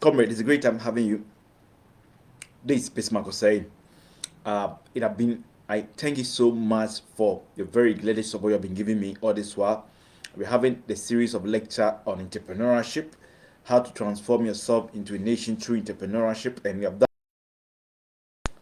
Comrade, it's a great time having you. This is Bismarck saying, it have been. I thank you so much for the very latest support you have been giving me all this while. We're having the series of lecture on entrepreneurship, how to transform yourself into a nation through entrepreneurship, and we have done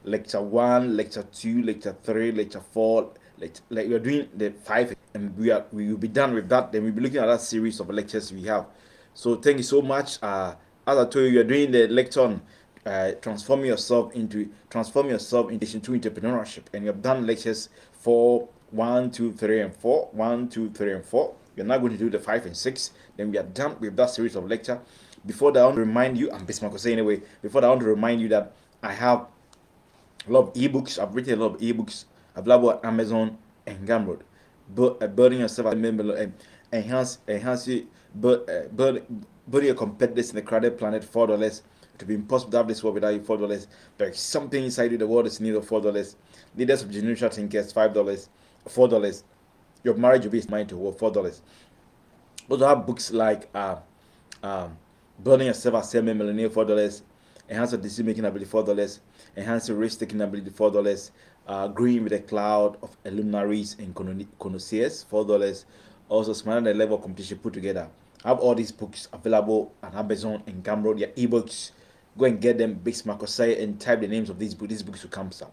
lecture one, lecture two, lecture three, lecture four. Like we're doing the five, and we will be done with that. Then we'll be looking at that series of lectures we have. So thank you so much. As I told you, you're doing the lecture on into entrepreneurship, and you have done lectures for 1, 2, 3, and 4. 1, 2, 3, and 4. We're now going to do the 5 and 6. Then we are done with that series of lecture. Before that, I want to remind you, I'm Bismarck say anyway. Before that, I want to remind you that I have a lot of ebooks. I've written a lot of ebooks available at Amazon and Gumroad. But building yourself as a member and enhance you, building your competitiveness in the crowded planet. $4. It would be impossible to have this world without you. $4. There's something inside you. The world is in need of $4. Leaders of generational thinkers. $5. $4. Your marriage will be mine to work. $4. Also have books like building yourself as a millionaire. $4. Enhance your decision making ability. $4. Enhance your risk taking ability. $4. Growing with a cloud of luminaries and connoisseurs. $4. Also smarter than the level of competition put together. I have all these books available on Amazon and Gumroad. Their ebooks. Go and get them. Big Smart Osai and type the names of these books. These books will come up.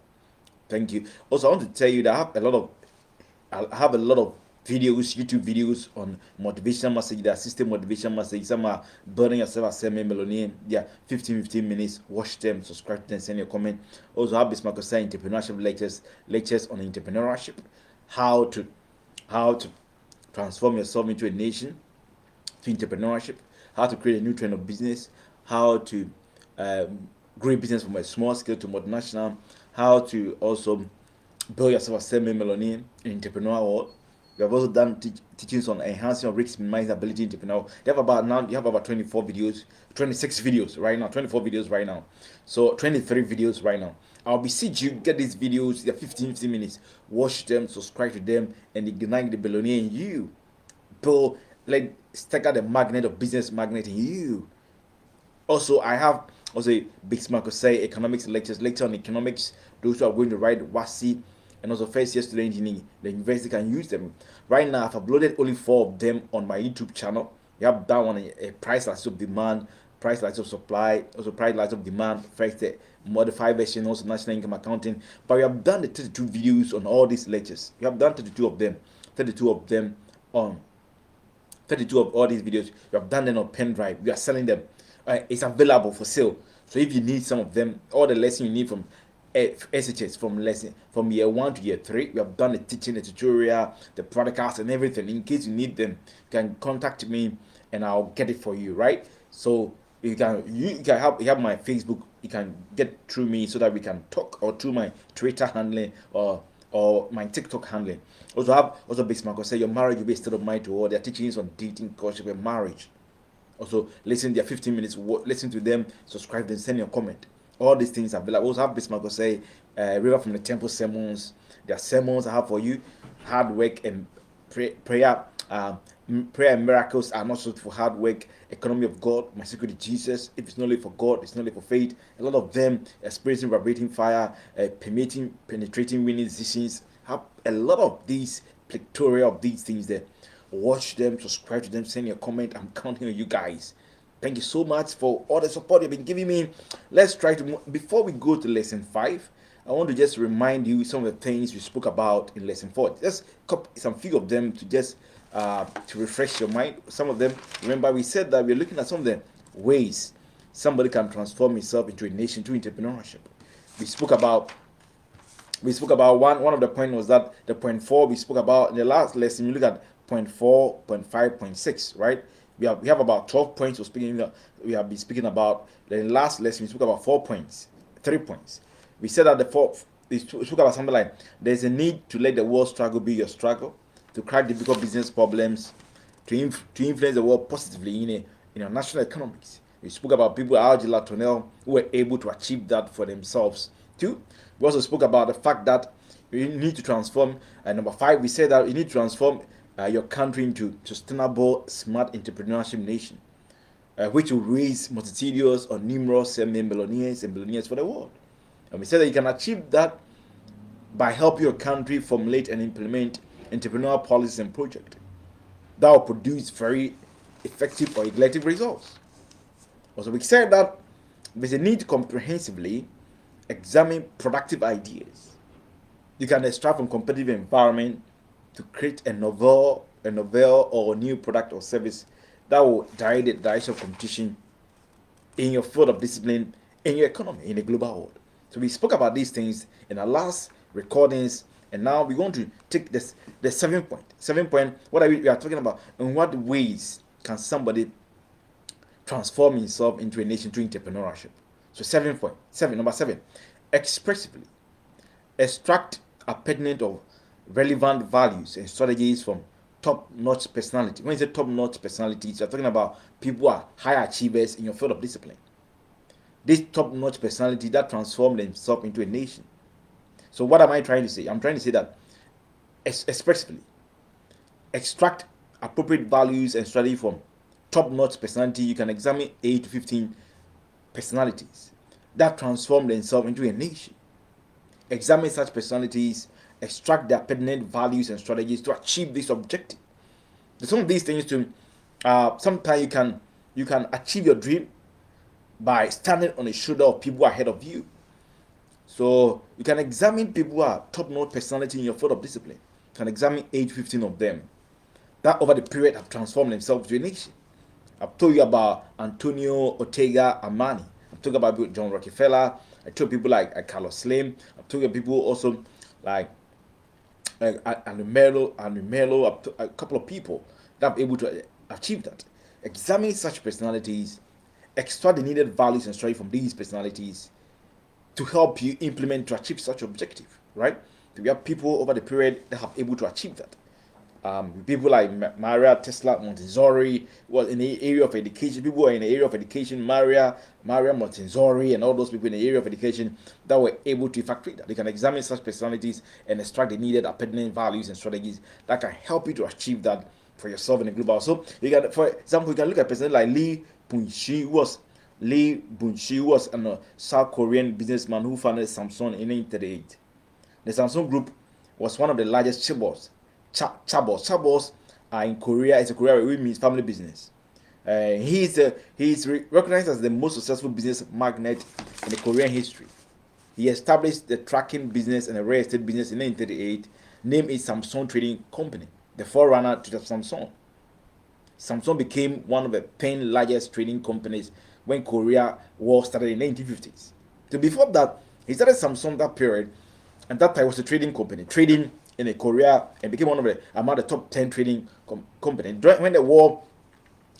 Thank you. Also, I want to tell you that I have a lot of videos, YouTube videos on motivational message, the system motivational message. Some are building yourself as a millionaire. Yeah, 15 minutes. Watch them, subscribe to them, send your comment. Also have Bismarck Osai entrepreneurship lectures on entrepreneurship, how to transform yourself into a nation to entrepreneurship, how to create a new trend of business, how to grow a business from a small scale to multinational, how to also build yourself as a millionaire in entrepreneurial world. We have also done teachings on enhancing your risk minimizing ability in entrepreneurial. You have about 24 videos, 26 videos right now, 24 videos right now. So 23 videos right now. I'll beseech you, get these videos, they're 15 minutes. Watch them, subscribe to them, and ignite the billionaire in you. Build, like, stick out the magnet of business magnet in you. Also, I have also Big Smart say economics lecture on economics. Those who are going to write WASI and also first year student in the university can use them. Right now, I've uploaded only 4 of them on my YouTube channel. You have that one, a price lights of demand, price lights of supply, also price lights of demand, first modified version, also national income accounting. But we have done the 32 videos on all these lectures. You have done 32 of them, 32 of them on 32 of all these videos. You have done them on pen drive. We are selling them. It's available for sale. So if you need some of them, all the lessons you need from SHS from year 1 to year 3, we have done the teaching, the tutorial, the practicals, and everything. In case you need them, you can contact me and I'll get it for you. Right? So you can have my Facebook. You can get through me so that we can talk, or through my Twitter handling or my TikTok handling. Also Big Smart say your marriage will be a state of mind to all. Their teachings on dating, courtship, and marriage. Also, listen their 15 minutes. Listen to them. Subscribe. Then send your comment. All these things are available. Also have Bismarck say River from the Temple sermons. There are sermons I have for you. Hard work and prayer. Prayer and miracles are not just for hard work. Economy of God. My secret is Jesus. If it's not only for God, it's not only for faith. A lot of them experiencing vibrating fire, penetrating winning decisions. Have a lot of these pictorial of these things there. Watch them, subscribe to them, send your comment. I'm counting on you guys. Thank you so much for all the support you've been giving me. Let's try to, before we go to lesson 5, I want to just remind you some of the things we spoke about in lesson 4. Just copy some few of them to just to refresh your mind. Some of them, remember we said that we're looking at some of the ways somebody can transform himself into a nation through entrepreneurship. We spoke about one of the points was that the point 4 we spoke about in the last lesson. You look at point 4, point 5, point 6, right? We have about 12 points we have been speaking about. The last lesson we spoke about 4 points, 3 points. We said that we spoke about something like there's a need to let the world struggle be your struggle, to crack difficult business problems, to influence the world positively in our national economics. We spoke about people like Latonel who were able to achieve that for themselves too. We also spoke about the fact that you need to transform. And number 5, we said that you need to transform your country into sustainable, smart entrepreneurship nation, which will raise multitudes or numerous millionaires and billionaires for the world. And we said that you can achieve that by helping your country formulate and implement entrepreneurial policies and projects that will produce very effective or effective results. Also, we said that there's a need to comprehensively examine productive ideas you can extract from competitive environment to create a novel or new product or service that will direct the direction of competition in your field of discipline, in your economy, in the global world. So we spoke about these things in our last recordings, and now we're going to take this the 7 point. 7 point. What are we are talking about? In what ways can somebody transform himself into a nation through entrepreneurship? So 7.7, number 7, expressively extract a pertinent of relevant values and strategies from top-notch personality. When you say top-notch personalities, you're talking about people who are high achievers in your field of discipline. This top-notch personality that transform themselves into a nation. So what am I trying to say? I'm trying to say that expressively extract appropriate values and strategy from top-notch personality. You can examine 8 to 15 personalities that transform themselves into a nation. Examine such personalities, extract their pertinent values and strategies to achieve this objective. Some of these things to sometimes you can achieve your dream by standing on the shoulder of people ahead of you. So you can examine people who are top-notch personality in your field of discipline. You can examine 8 to 15 of them that over the period have transformed themselves to a nation. I've told you about Antonio Ortega Armani. I've talked about John Rockefeller. I told people like Carlos Slim. I've told you people also like Anumelo, a couple of people that are able to achieve that. Examine such personalities, extract the needed values and strategy from these personalities to help you implement to achieve such objective, right? We have people over the period that have able to achieve that. People like Maria Tesla Montessori was in the area of education. People were in the area of education. Maria Montessori and all those people in the area of education that were able to effectuate that. They can examine such personalities and extract the needed pertinent values and strategies that can help you to achieve that for yourself in the global. So you can, for example, you can look at a person like Lee Bun-shi, who was a South Korean businessman who founded Samsung in 1938. The Samsung Group was one of the largest chaebols in Korea. It's a Korea, which means family business. He's recognized as the most successful business magnate in the Korean history. He established the trucking business and the real estate business in 1938, named it Samsung Trading Company, the forerunner to the Samsung. Samsung became one of the 10 largest trading companies when Korea War started in the 1950s. So before that, he started Samsung that period, and that time was a trading company, trading in Korea, and became one of the among the top 10 trading company. When the war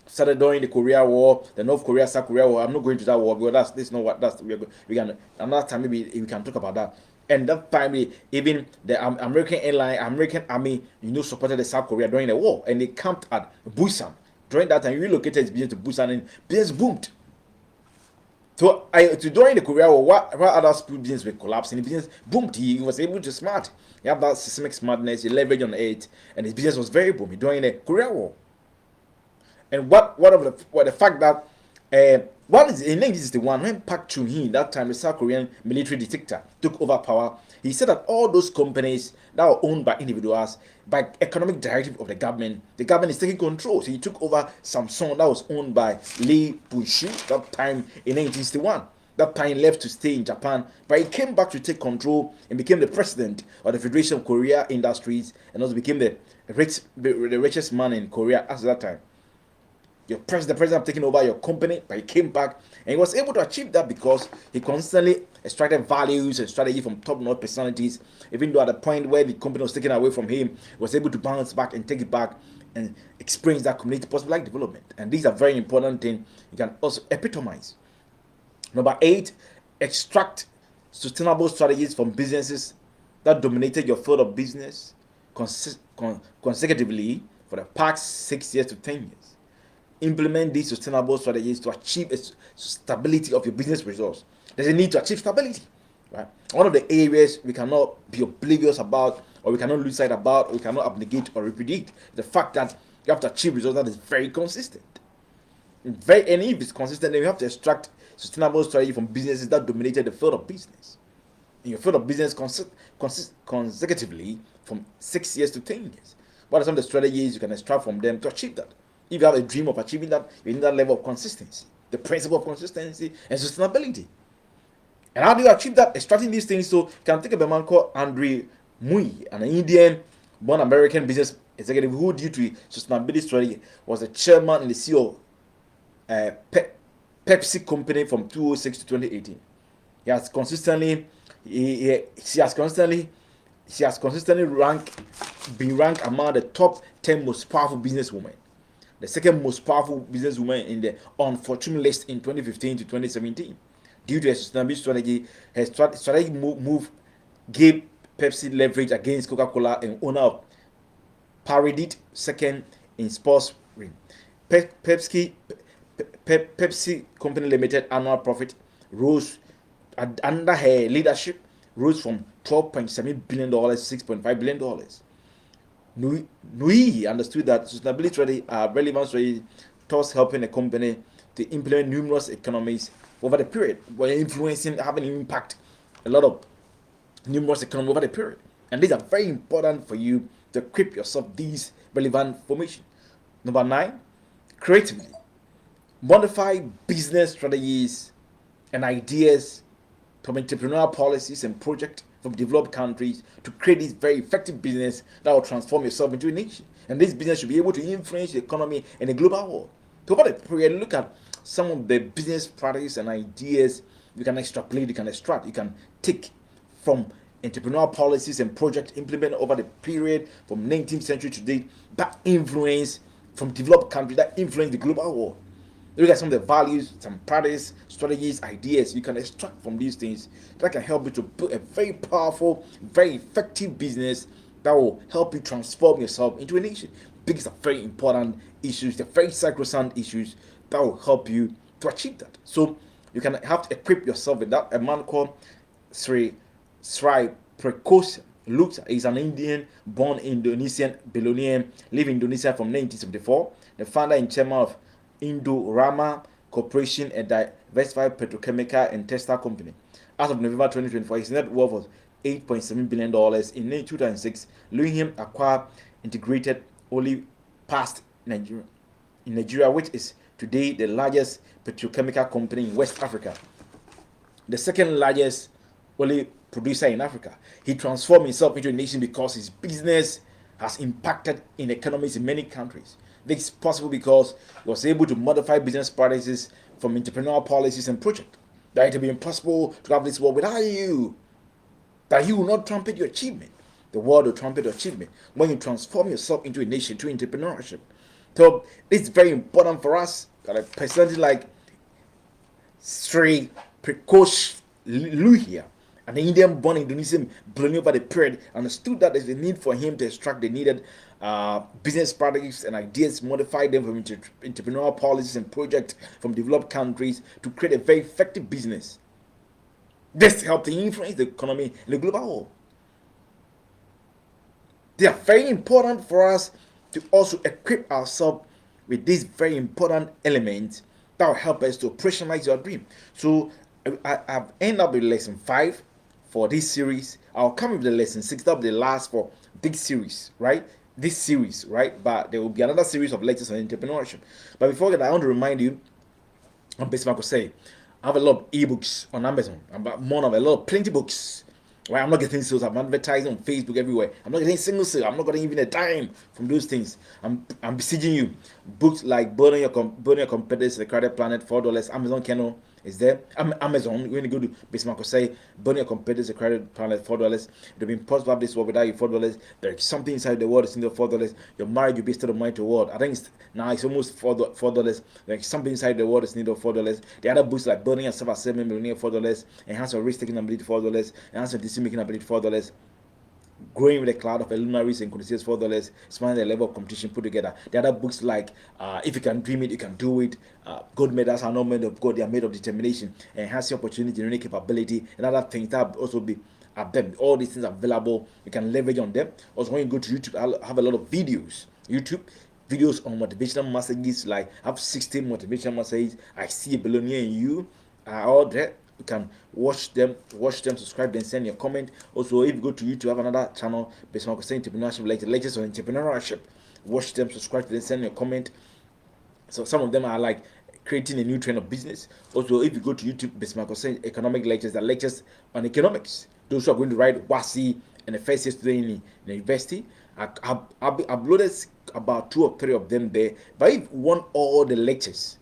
started during the Korea War, the North Korea South Korea War, I'm not going to that war because this is not what that's we can another time maybe we can talk about that. And that time, even the American Army, supported the South Korea during the war, and they camped at Busan. During that time, he relocated his business to Busan, and business boomed. So during the Korea War, what other business were collapsing, the business boomed. He was able to smart. He had that systemic smartness, he leveraged on it, and his business was very booming during the Korea War. And what the fact that what is in 1961 when Park Chung-hee, that time the South Korean military dictator, took over power, he said that all those companies that were owned by individuals, by economic directive of the government is taking control. So he took over Samsung that was owned by Lee Bun-shi that time in 1961. That time he left to stay in Japan, but he came back to take control and became the president of the Federation of Korea Industries, and also became the richest man in Korea at that time. The president taking over your company, but he came back and he was able to achieve that because he constantly extracted values and strategy from top-notch personalities. Even though at the point where the company was taken away from him, he was able to bounce back and take it back and experience that community possible development. And these are very important things you can also epitomize. Number 8, extract sustainable strategies from businesses that dominated your field of business consecutively for the past 6 years to 10 years. Implement these sustainable strategies to achieve stability of your business results. There's a need to achieve stability, right? One of the areas we cannot be oblivious about or we cannot lose sight about, or we cannot abnegate or repudiate the fact that you have to achieve results that is very consistent. And if it's consistent, then you have to extract sustainable strategy from businesses that dominated the field of business. In your field of business consecutively from 6 years to 10 years. What are some of the strategies you can extract from them to achieve that? If you have a dream of achieving that, you need that level of consistency, the principle of consistency and sustainability. And how do you achieve that? Extracting these things. So you can think of a man called Andre Mui, an Indian born American business executive who, due to sustainability strategy, was the chairman and the CEO of Pepsi company from 2006 to 2018. He has consistently she has consistently been ranked among the top 10 most powerful businesswomen, the second most powerful businesswoman in the unfortunate list in 2015 to 2017. Due to her sustainability strategy, her strategic move gave Pepsi leverage against Coca-Cola and owner of Paradit, second in sports ring. Pepsi Company Limited annual profit rose under her leadership rose from $12.7 billion to $6.5 billion. Nui understood that sustainability strategy are relevant strategy towards helping the company to implement numerous economies over the period, while influencing, having an impact, a lot of numerous economies over the period. And these are very important for you to equip yourself these relevant information. Number 9, creatively modify business strategies and ideas from entrepreneurial policies and projects from developed countries to create this very effective business that will transform yourself into a nation. And this business should be able to influence the economy in the global world. So over the period, look at some of the business practices and ideas you can extrapolate, you can extract, you can take from entrepreneurial policies and projects implemented over the period from 19th century to date that influence from developed countries, that influence the global world. Look at some of the values, some practices, strategies, ideas you can extract from these things that can help you to build a very powerful, very effective business that will help you transform yourself into a nation. These are very important issues, they're very sacrosanct issues that will help you to achieve that. So you can have to equip yourself with that. A man called Sri Prekosh Lutz is an Indian born Indonesian billionaire, living in Indonesia from 1974, the founder and chairman of Indorama Corporation, a diversified petrochemical and textile company. As of November 2024, his net worth was $8.7 billion. In 2006, Luhim acquired integrated only past Nigeria, which is today the largest petrochemical company in West Africa, the second largest only producer in Africa. He transformed himself into a nation because his business has impacted in economies in many countries. This is possible because he was able to modify business practices from entrepreneurial policies and projects. That it would be impossible to have this world without you. That you will not trumpet your achievement. The world will trumpet your achievement when you transform yourself into a nation through entrepreneurship. So it's very important for us. That a person like Sri Prekosh Luhia, an Indian born Indonesian billionaire over the period, understood that there's a need for him to extract the needed business practices and ideas, modify them from entrepreneurial policies and projects from developed countries to create a very effective business. This helped to influence the economy in the global world. They are very important for us to also equip ourselves with these very important elements that will help us to operationalize your dream. So I've ended up with lesson 5 for this series. I'll come with the lesson 6. That'll be the last for this series, right? But there will be another series of lectures on entrepreneurship. But before that, I want to remind you, I'm basically say, I have a lot of ebooks on Amazon. I'm more of a lot of plenty books. Right? I'm not getting sales. I'm advertising on Facebook everywhere. I'm not getting single sale. I'm not getting even a dime from those things. I'm besieging you. Books like Burning Your Competitors, The Credit Planet, $4. Amazon Kindle is there. Amazon, when you go to Bismarck say, Burning Your Competitors, The Credit Planet, $4. It would be impossible to have this world without your $4. There's something inside the world that's in the $4. Your marriage will be still of mind to the world. I think it's almost $4. There's something inside the world that's needed $4. The other books like Burning Yourself as $7 million, $4. Enhance your risk taking ability, $4. Enhance your decision making ability, $4. Growing with a cloud of luminaries and conditions, $4. Expanding the level of competition put together. The other books like If You Can Dream It, You Can Do It. Gold medals are not made of gold, they are made of determination. Enhancing opportunity, unique capability, and other things that also be are them. All these things are available. You can leverage on them. Also, when you go to YouTube, I'll have a lot of videos. YouTube videos on motivational messages. Like I have 16 motivational messages. I see a billionaire in you. Are all there. You can watch them, subscribe, then send your comment. Also, if you go to YouTube, I have another channel based on entrepreneurship, lectures on entrepreneurship. Watch them, subscribe, then send your comment. So some of them are like creating a new trend of business. Also, if you go to YouTube, Bismarck was saying economic lectures, that lectures on economics. Those who are going to write WASI and the first year student in the university, I've uploaded about 2 or 3 of them there. But if you want all the lectures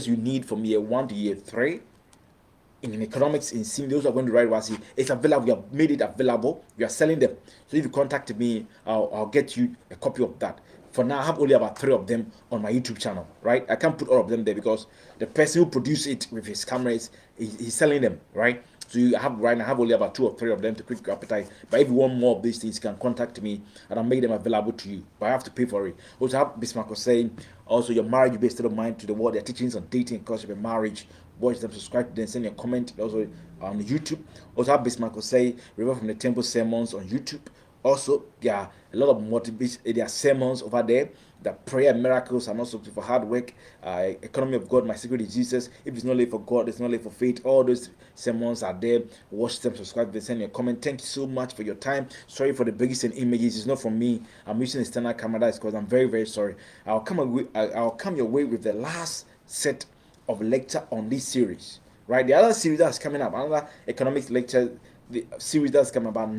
you need from year 1 to year 3, in economics, in sim, those who are going to write WASI, it's available. We have made it available. We are selling them. So if you contact me, I'll get you a copy of that. For now, I have only about 3 of them on my YouTube channel, right? I can't put all of them there because the person who produced it with his cameras, he's selling them, right? So I have only about 2 or 3 of them to quick your appetite. But if you want more of these things, you can contact me and I'll make them available to you. But I have to pay for it. Also, I have Bismarck was saying, also your marriage-based state of mind to the world. Their teachings on dating, course of marriage. Watch them, subscribe to them, send your comment. Also on YouTube. Also, have Bismarck will say, River from the Temple sermons on YouTube. Also, there are a lot of motivation. There are sermons over there. The prayer miracles and also for hard work. Economy of God, my secret is Jesus. If it's not late for God, it's not late for faith. All those sermons are there. Watch them, subscribe, they send your comment. Thank you so much for your time. Sorry for the biggest and images. It's not from me. I'm using a standard camera. That's because I'm very, very sorry. I'll come your way with the last set of lecture on this series. Right, the other series that's coming up, another economics lecture, the series that's coming about